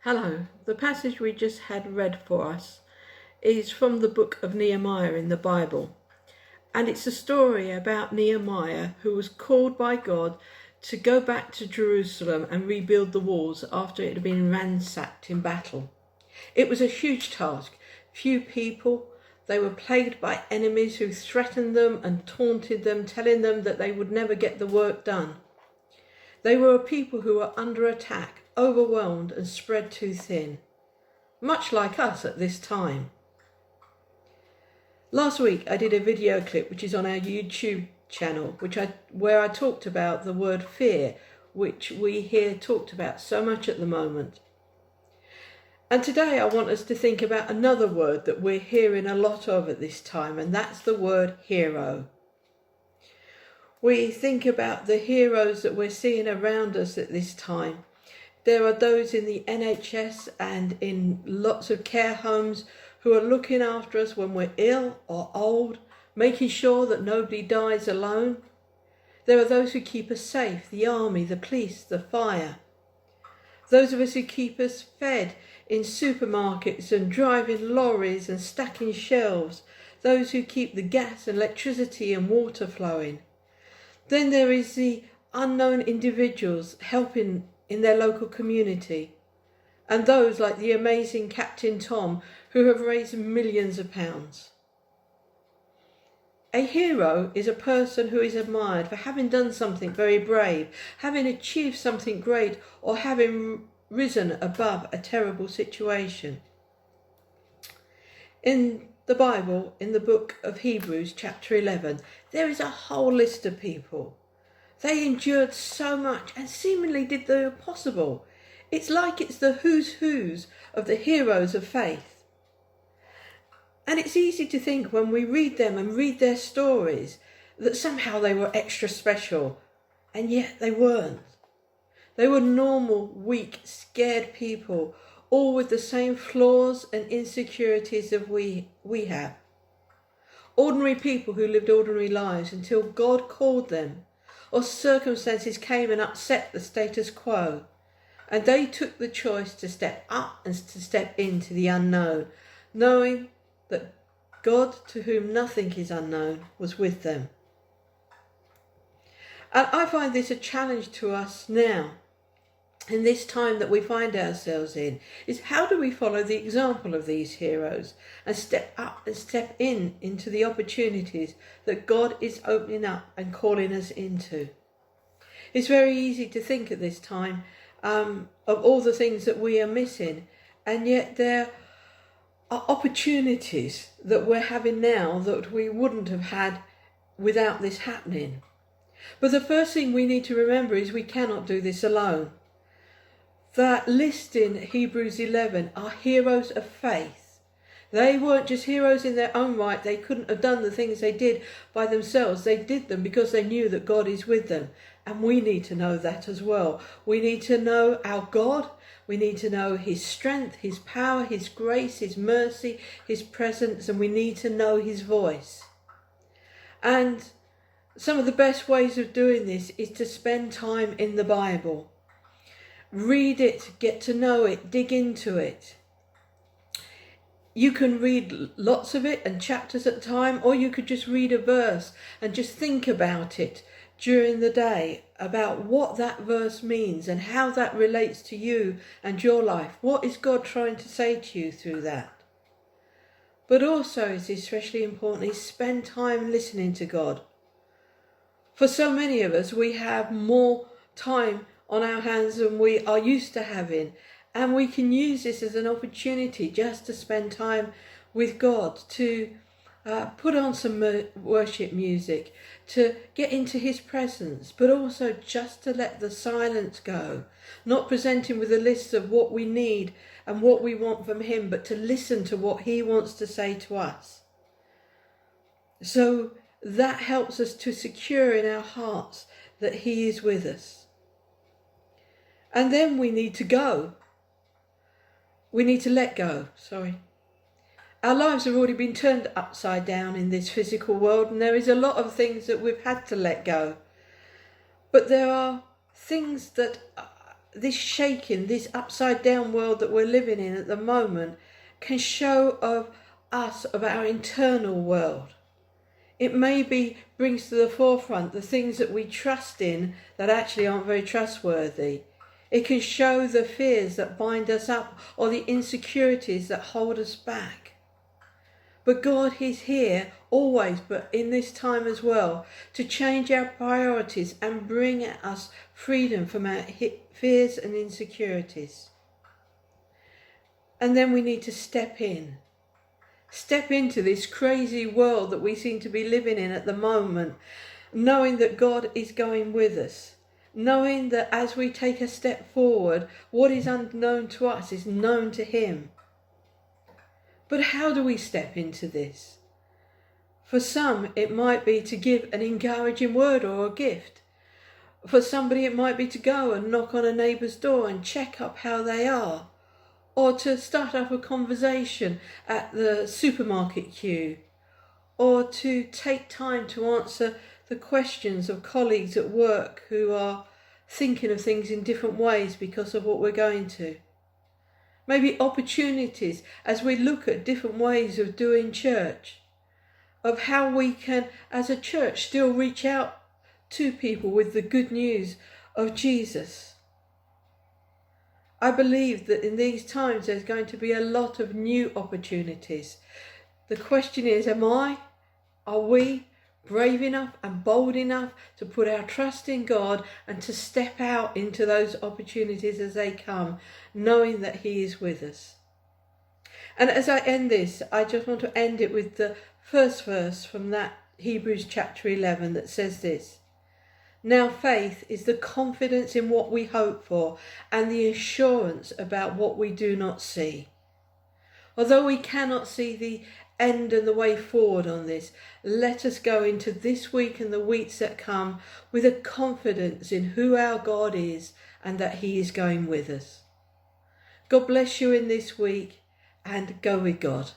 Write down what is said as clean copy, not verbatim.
Hello, the passage we just had read for us is from the book of Nehemiah in the Bible. And it's a story about Nehemiah, who was called by God to go back to Jerusalem and rebuild the walls after it had been ransacked in battle. It was a huge task. Few people, they were plagued by enemies who threatened them and taunted them, telling them that they would never get the work done. They were a people who were under attack, overwhelmed and spread too thin, much like us at this time. Last week I did a video clip which is on our YouTube channel, where I talked about the word fear, which we hear talked about so much at the moment. And today I want us to think about another word that we're hearing a lot of at this time, and that's the word hero. We think about the heroes that we're seeing around us at this time. There are those in the NHS and in lots of care homes who are looking after us when we're ill or old, making sure that nobody dies alone. There are those who keep us safe, the army, the police, the fire. Those of us who keep us fed in supermarkets and driving lorries and stacking shelves. Those who keep the gas, electricity and water flowing. Then there is the unknown individuals helping in their local community, and those like the amazing Captain Tom who have raised millions of pounds. A hero is a person who is admired for having done something very brave, having achieved something great, or having risen above a terrible situation. In the Bible, in the book of Hebrews, chapter 11, there is a whole list of people. They endured so much and seemingly did the impossible. It's like it's the who's who's of the heroes of faith. And it's easy to think when we read them and read their stories that somehow they were extra special, and yet they weren't. They were normal, weak, scared people, all with the same flaws and insecurities that we have. Ordinary people who lived ordinary lives until God called them, or circumstances came and upset the status quo, and they took the choice to step up and to step into the unknown, knowing that God, to whom nothing is unknown, was with them. And I find this a challenge to us now, in this time that we find ourselves in, is how do we follow the example of these heroes and step up and step into the opportunities that God is opening up and calling us into. It's very easy to think at this time of all the things that we are missing, and yet there are opportunities that we're having now that we wouldn't have had without this happening. But the first thing we need to remember is we cannot do this alone. That list in Hebrews 11 are heroes of faith. They weren't just heroes in their own right. They couldn't have done the things they did by themselves. They did them because they knew that God is with them. And we need to know that as well. We need to know our God. We need to know his strength, his power, his grace, his mercy, his presence, and we need to know his voice. And some of the best ways of doing this is to spend time in the Bible. Read it, get to know it, dig into it. You can read lots of it and chapters at a time, or you could just read a verse and just think about it during the day, about what that verse means and how that relates to you and your life. What is God trying to say to you through that? But also, it's especially important, is spend time listening to God. For so many of us, we have more time on our hands than we are used to having, and we can use this as an opportunity just to spend time with God, to put on some worship music, to get into his presence, but also just to let the silence go, not presenting with a list of what we need and what we want from him, but to listen to what he wants to say to us. So that helps us to secure in our hearts that he is with us. And then we need to go. We need to let go, Our lives have already been turned upside down in this physical world, and there is a lot of things that we've had to let go. But there are things that this shaking, this upside down world that we're living in at the moment can show of us, of our internal world. It maybe brings to the forefront the things that we trust in that actually aren't very trustworthy. It can show the fears that bind us up or the insecurities that hold us back. But God is here always, but in this time as well, to change our priorities and bring us freedom from our fears and insecurities. And then we need to step into this crazy world that we seem to be living in at the moment, knowing that God is going with us, knowing that as we take a step forward, what is unknown to us is known to Him. But how do we step into this? For some, it might be to give an encouraging word or a gift. For somebody, it might be to go and knock on a neighbour's door and check up how they are. Or to start up a conversation at the supermarket queue. Or to take time to answer the questions of colleagues at work who are thinking of things in different ways because of what we're going to. Maybe opportunities as we look at different ways of doing church, of how we can, as a church, still reach out to people with the good news of Jesus. I believe that in these times there's going to be a lot of new opportunities. The question is, are we brave enough and bold enough to put our trust in God and to step out into those opportunities as they come, knowing that He is with us? And as I end this, I just want to end it with the first verse from that Hebrews chapter 11 that says this: "Now faith is the confidence in what we hope for and the assurance about what we do not see." Although we cannot see the end and the way forward on this, let us go into this week and the weeks that come with a confidence in who our God is and that He is going with us. God bless you in this week, and go with God.